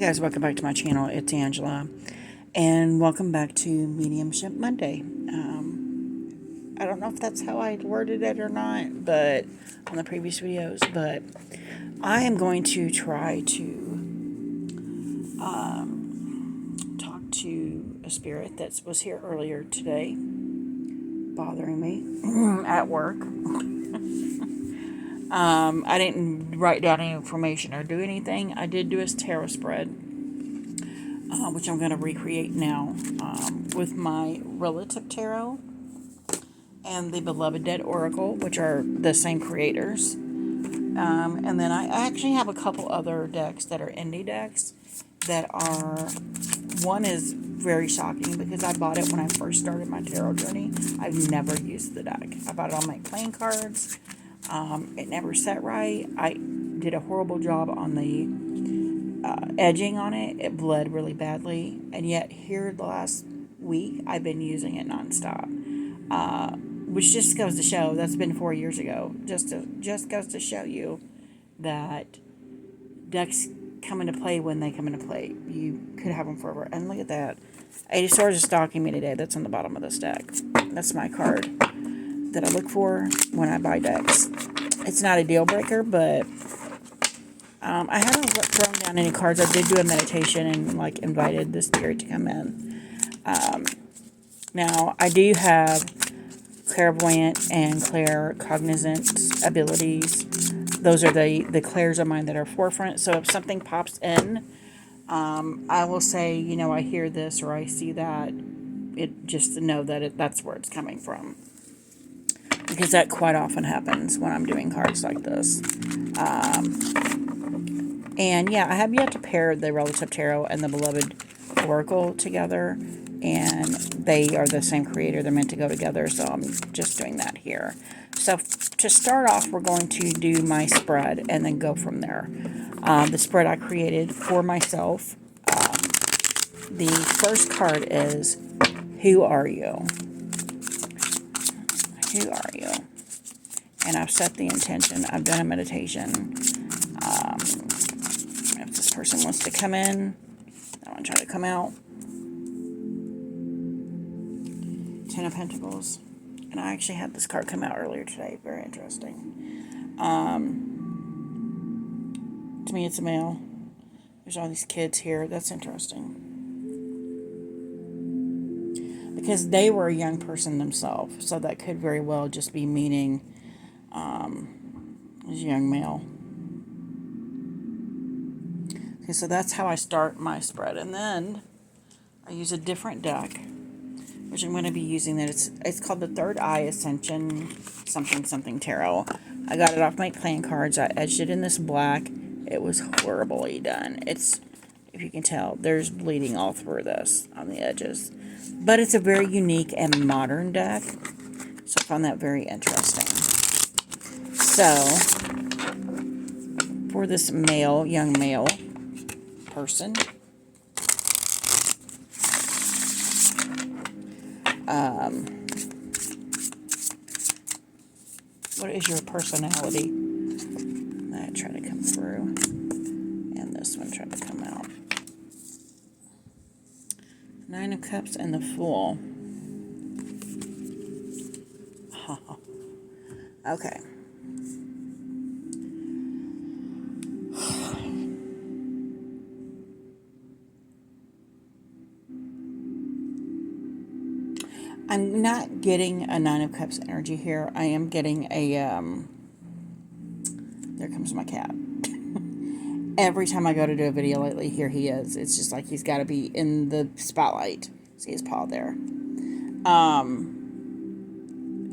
Guys, welcome back to my channel. It's Angela, and welcome back to Mediumship Monday. I don't know if that's how I worded it or not, but on the previous videos, but I am going to try to talk to a spirit that was here earlier today, bothering me at work. I didn't write down any information or do anything. I did do a tarot spread, which I'm going to recreate now with my relative tarot and the Beloved Dead Oracle, which are the same creators. And then I actually have a couple other decks that are indie decks that are, one is very shocking because I bought it when I first started my tarot journey. I've never used the deck. I bought it on my playing cards. It never set right. I did a horrible job on the edging on it. It bled really badly. And yet here the last week, I've been using it nonstop. Which just goes to show, that's been 4 years ago. Just goes to show you that decks come into play when they come into play. You could have them forever. And look at that. 80 Swords is stalking me today. That's on the bottom of this deck. That's my card that I look for when I buy decks. It's not a deal breaker, but I haven't thrown down any cards. I did do a meditation and invited the spirit to come in. Now I do have clairvoyant and claircognizant abilities. Those are the clairs of mine that are forefront. So if something pops in, I will say, I hear this or I see that. It just to know that that's where it's coming from. Because that quite often happens when I'm doing cards like this. And yeah, I have yet to pair the Relative Tarot and the Beloved Oracle together. And they are the same creator. They're meant to go together. So I'm just doing that here. So to start off, we're going to do my spread and then go from there. The spread I created for myself. The first card is, Who Are You? Who are you? And I've set the intention. I've done a meditation. If this person wants to come in, I want to try to come out. 10 of Pentacles. And I actually had this card come out earlier today. Very interesting. To me, it's a male. There's all these kids here. That's interesting. Because they were a young person themselves. So that could very well just be meaning as a young male. Okay, so that's how I start my spread. And then I use a different deck, which I'm going to be using. That it's called the Third Eye Ascension something tarot. I got it off my playing cards. I edged it in this black. It was horribly done. It's, if you can tell, there's bleeding all through this on the edges. But it's a very unique and modern deck. So I found that very interesting. So, for this young male person, what is your personality? That try to come through. And this one tried to come out. Nine of Cups and the Fool. Okay. I'm not getting a Nine of Cups energy here. I am getting a, there comes my cat. Every time I go to do a video lately, here he is. It's just like he's got to be in the spotlight. See his paw there.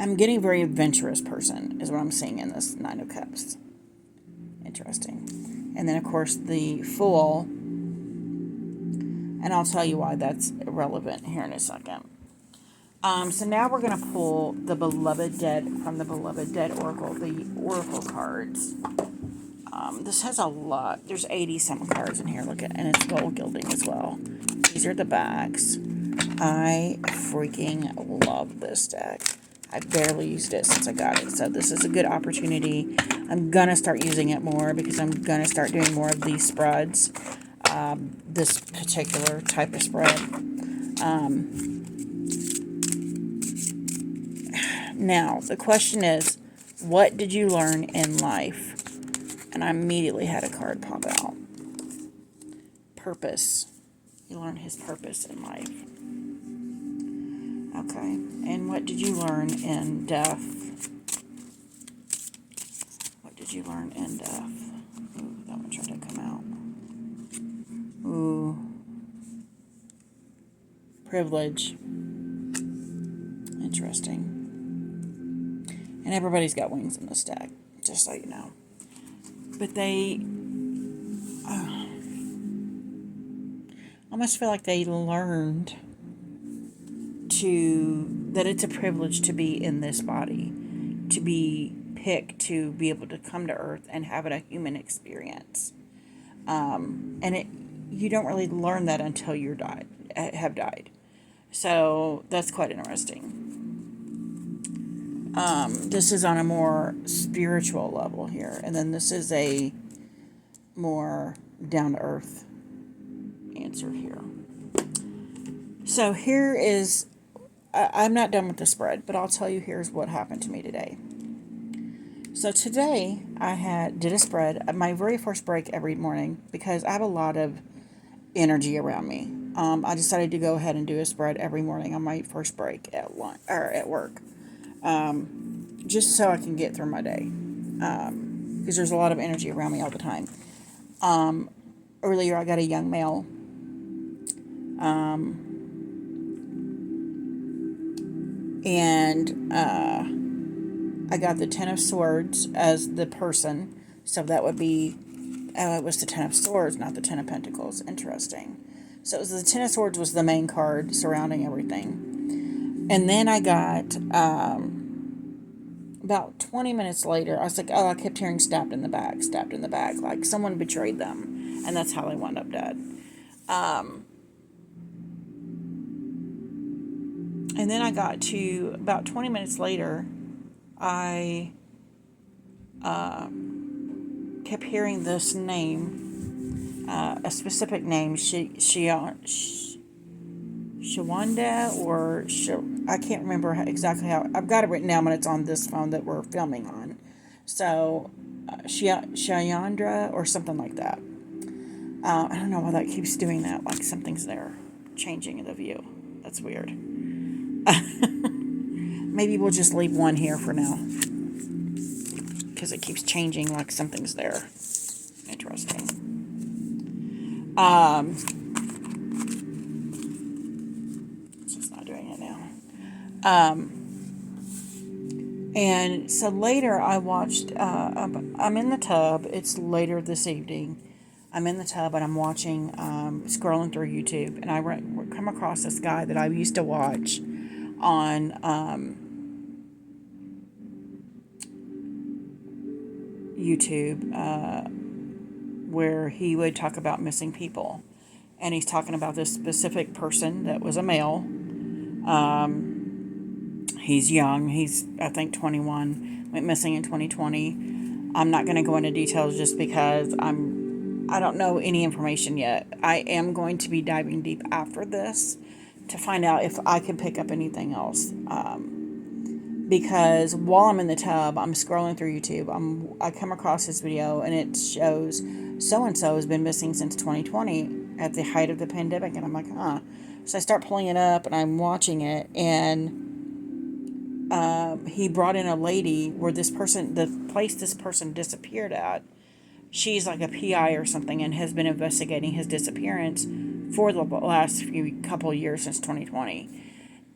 I'm getting a very adventurous person, is what I'm seeing in this Nine of Cups. Interesting. And then, of course, the Fool. And I'll tell you why that's irrelevant here in a second. So now we're going to pull the Beloved Dead from the Beloved Dead Oracle, the Oracle cards. This has a lot. There's 80-some cards in here. Look at, and it's gold gilding as well. These are the backs. I freaking love this deck. I've barely used it since I got it. So this is a good opportunity. I'm going to start using it more because I'm going to start doing more of these spreads. this particular type of spread. Now, the question is, what did you learn in life? And I immediately had a card pop out. Purpose. You learn his purpose in life. Okay. And what did you learn in death? What did you learn in death? Ooh, that one tried to come out. Ooh. Privilege. Interesting. And everybody's got wings in this deck, just so you know. But they almost feel like they learned that it's a privilege to be in this body, to be picked, to be able to come to Earth and have a human experience. And you don't really learn that until you have died. So that's quite interesting. This is on a more spiritual level here. And then this is a more down-to-earth answer here. So here is, I'm not done with the spread, but I'll tell you here's what happened to me today. So today I did a spread, my very first break every morning, because I have a lot of energy around me. I decided to go ahead and do a spread every morning on my first break at lunch, or at work. Just so I can get through my day, because there's a lot of energy around me all the time. Earlier I got a young male, and I got the Ten of Swords as the person, so that would be, it was the Ten of Swords, not the Ten of Pentacles. Interesting. So it was the Ten of Swords was the main card surrounding everything, and then I got about 20 minutes later, I was like, oh, I kept hearing stabbed in the back, like someone betrayed them, and that's how they wound up dead. And then I got to, about 20 minutes later, I kept hearing this name, a specific name, Shawanda, or I can't remember exactly how. I've got it written down, but it's on this phone that we're filming on. So, Shayandra or something like that. I don't know why that keeps doing that. Like something's there, changing the view. That's weird. Maybe we'll just leave one here for now, because it keeps changing like something's there. Interesting. And so later I watched, I'm in the tub, it's later this evening, I'm in the tub and I'm watching, scrolling through YouTube, and I come across this guy that I used to watch on, YouTube, where he would talk about missing people, and he's talking about this specific person that was a male. He's young. He's, I think, 21. Went missing in 2020. I'm not going to go into details just because I don't know any information yet. I am going to be diving deep after this to find out if I can pick up anything else. Because while I'm in the tub, I'm scrolling through YouTube. I come across this video, and it shows so-and-so has been missing since 2020 at the height of the pandemic. And I'm like, huh. So I start pulling it up, and I'm watching it, and he brought in a lady where the place this person disappeared at, she's like a PI or something, and has been investigating his disappearance for the last couple years since 2020.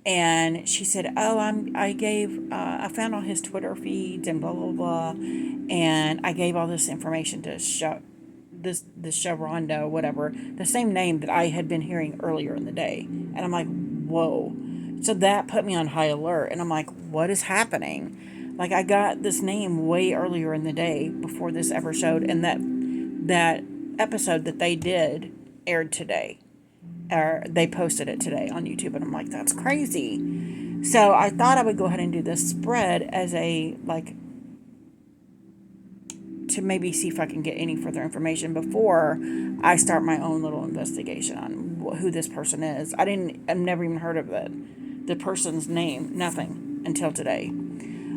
And she said, oh, I found all his Twitter feeds and blah, blah, blah. And I gave all this information to Sharonda, whatever, the same name that I had been hearing earlier in the day. And I'm like, whoa. So that put me on high alert. And I'm like, what is happening? Like, I got this name way earlier in the day before this ever showed. And that episode that they did aired today. Or they posted it today on YouTube. And I'm like, that's crazy. So I thought I would go ahead and do this spread as a, like, to maybe see if I can get any further information before I start my own little investigation on who this person is. I've never even heard of the person's name, nothing until today.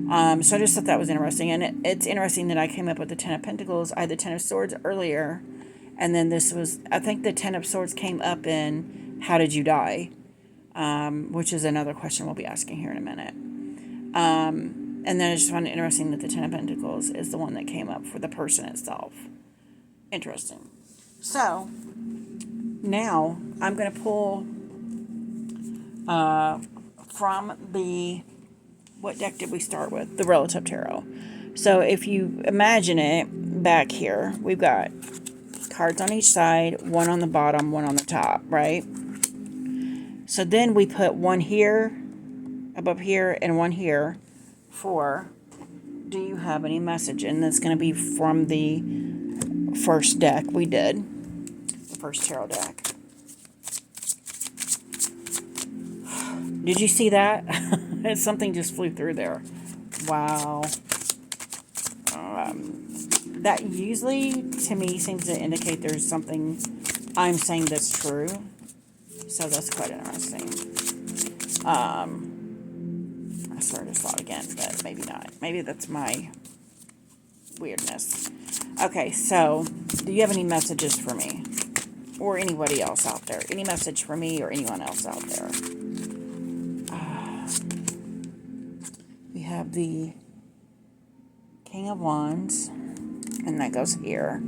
So I just thought that was interesting. And it's interesting that I came up with the Ten of Pentacles. I had the Ten of Swords earlier. And then I think the Ten of Swords came up in How Did You Die? Which is another question we'll be asking here in a minute. And then I just found it interesting that the Ten of Pentacles is the one that came up for the person itself. Interesting. So, now I'm going to pull from what deck did we start with? The Relative Tarot. So, if you imagine it back here, we've got cards on each side, one on the bottom, one on the top, right? So then we put one here, above here, and one here for, do you have any message? And that's going to be from the first deck we did, the first tarot deck. Did you see that? Something just flew through there. Wow. That usually, to me, seems to indicate there's something I'm saying that's true. So that's quite interesting. I swear I just saw it again, but maybe not. Maybe that's my weirdness. Okay, so do you have any messages for me? Or anybody else out there? Any message for me or anyone else out there? We have the King of Wands, and that goes here.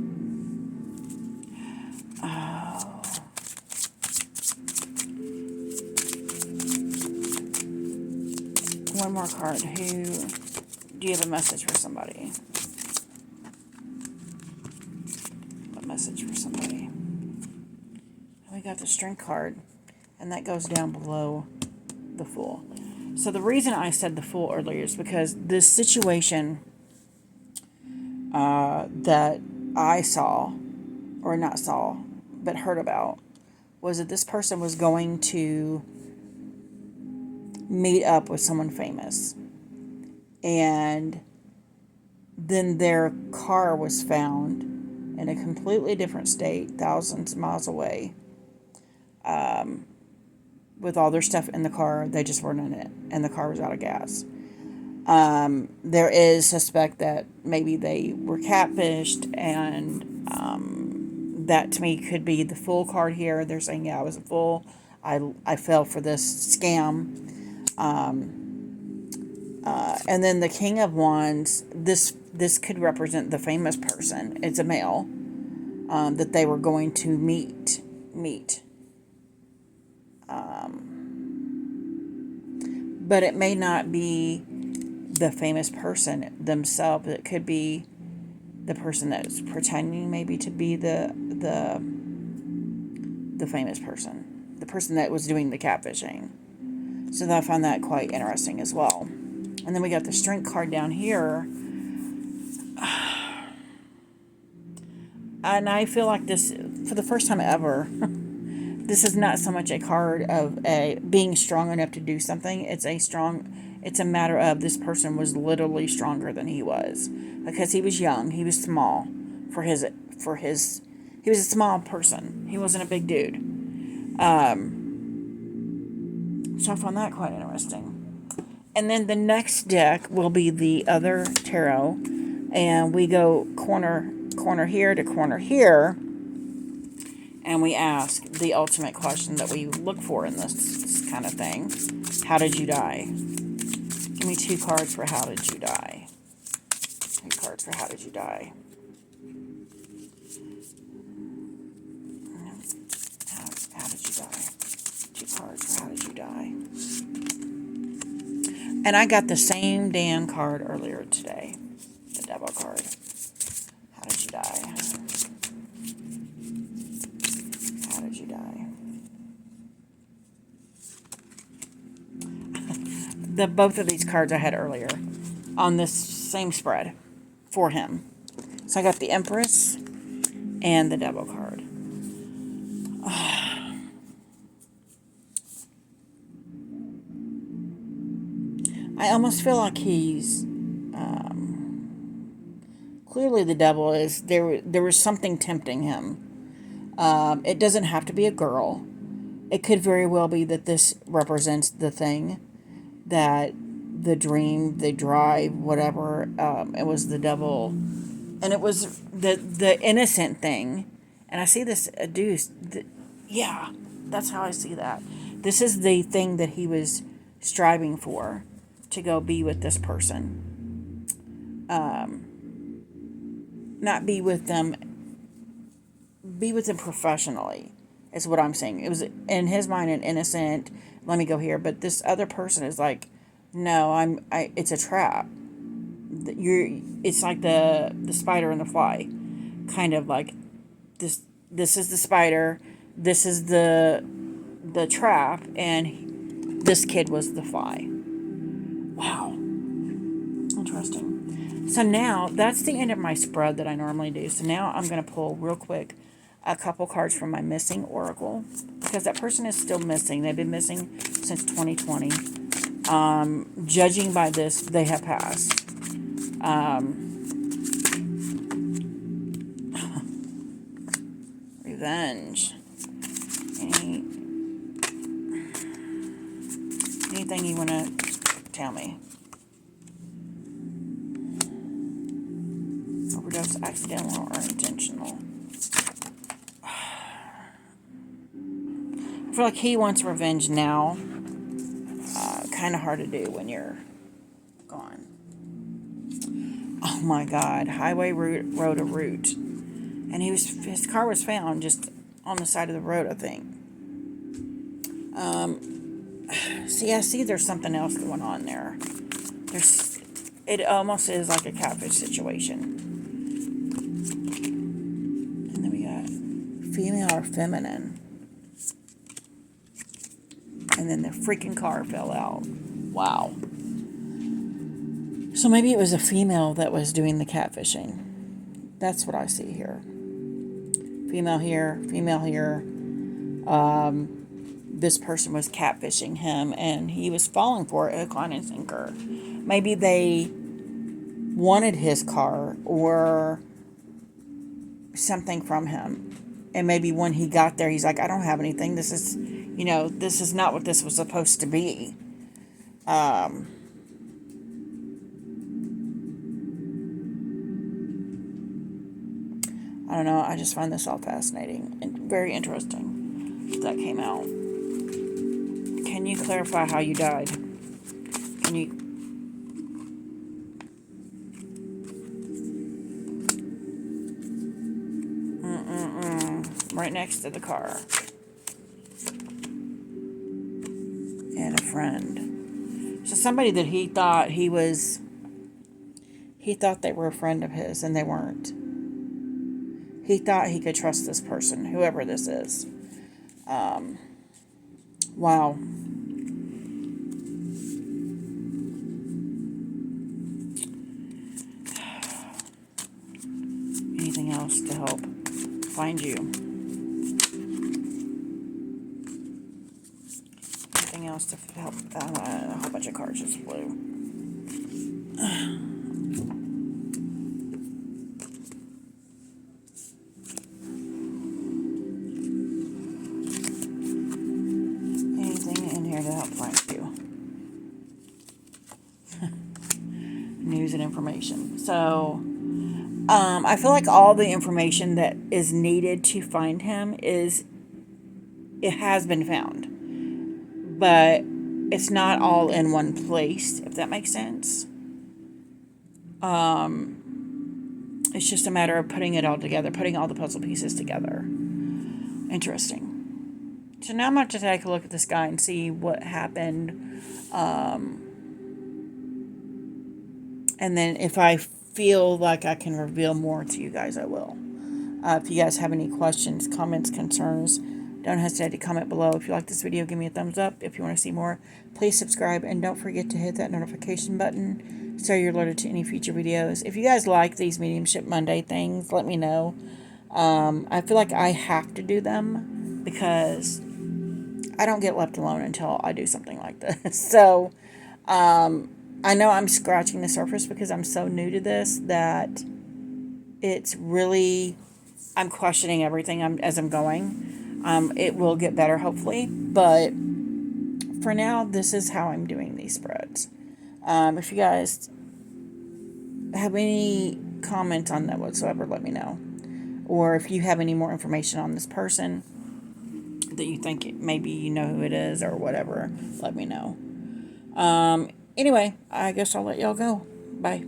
One more card. Do you have a message for somebody? A message for somebody. We got the Strength card, and that goes down below the Fool. So the reason I said the Fool earlier is because this situation that I saw, or not saw, but heard about, was that this person was going to meet up with someone famous. And then their car was found in a completely different state, thousands of miles away, with all their stuff in the car. They just weren't in it, and the car was out of gas. There is suspect that maybe they were catfished, and that to me could be the Fool card here. They're saying, yeah, I was a fool. I fell for this scam. And then the King of Wands, this could represent the famous person. It's a male that they were going to meet. But it may not be the famous person themselves. It could be the person that's pretending maybe to be the famous person, the person that was doing the catfishing. So I found that quite interesting as well. And then we got the Strength card down here. And I feel like this, for the first time ever, this is not so much a card of being strong enough to do something. It's a matter of this person was literally stronger than he was. Because he was young, he was small he was a small person. He wasn't a big dude. So I found that quite interesting. And then the next deck will be the other tarot. And we go corner here to corner here. And we ask the ultimate question that we look for in this kind of thing. How did you die? Give me 2 cards for How Did You Die. 2 cards for How Did You Die. How did you die? 2 cards for How Did You Die. And I got the same damn card earlier today. The Devil card. How did you die? How did you die? Both of these cards I had earlier on this same spread for him. So I got the Empress and the Devil card. I almost feel like he's Clearly the devil is there. There was something tempting him. It doesn't have to be a girl. It could very well be that this represents the thing, that the dream, the drive, whatever. It was the devil, and it was the innocent thing. And I see this deuce. Yeah, that's how I see that. This is the thing that he was striving for, to go be with this person. Not be with them, be with them professionally, is what I'm saying. It was in his mind an innocent, let me go here, but this other person is like, no, it's a trap. It's like the spider and the fly, kind of like this is the spider, this is the trap, and this kid was the fly. Wow, interesting. So now that's the end of my spread that I normally do. So now I'm going to pull real quick a couple cards from my missing oracle, because that person is still missing. They've been missing since 2020. Judging by this, they have passed. Revenge. Anything you want to tell me? Overdose, accidental or intentional. I feel like he wants revenge now. Kind of hard to do when you're gone. Oh my God. Highway road a route. And his car was found just on the side of the road, I think. See, I see there's something else going on there. It almost is like a catfish situation. And then we got female or feminine. And then the freaking car fell out. Wow. So maybe it was a female that was doing the catfishing. That's what I see here. Female here, female here. This person was catfishing him, and he was falling for it, hook, line, and sinker. Maybe they wanted his car or something from him. And maybe when he got there, he's like, I don't have anything. This is, this is not what this was supposed to be. I don't know. I just find this all fascinating and very interesting that came out. Can you clarify how you died? Can you... Right next to the car. And a friend. So somebody that he thought they were a friend of his, and they weren't. He thought he could trust this person, whoever this is. Wow. Anything else to help find you? Anything else to help? A whole bunch of cards just flew. Anything in here to help find you? News and information. So, I feel like all the information that is needed to find him it has been found, but it's not all in one place, if that makes sense. It's just a matter of putting it all together, putting all the puzzle pieces together. Interesting. So now I'm going to take a look at this guy and see what happened. And then if I feel like I can reveal more to you guys, I will. If you guys have any questions, comments, concerns, don't hesitate to comment below. If you like this video, give me a thumbs up. If you want to see more, please subscribe. And don't forget to hit that notification button so you're alerted to any future videos. If you guys like these Mediumship Monday things, let me know. I feel like I have to do them because I don't get left alone until I do something like this. So, I know I'm scratching the surface because I'm so new to this that It's really, I'm questioning everything as I'm going. It will get better, hopefully, but for now, this is how I'm doing these spreads. If you guys have any comment on that whatsoever, let me know. Or if you have any more information on this person that you think maybe you know who it is or whatever, let me know. Anyway, I guess I'll let y'all go. Bye.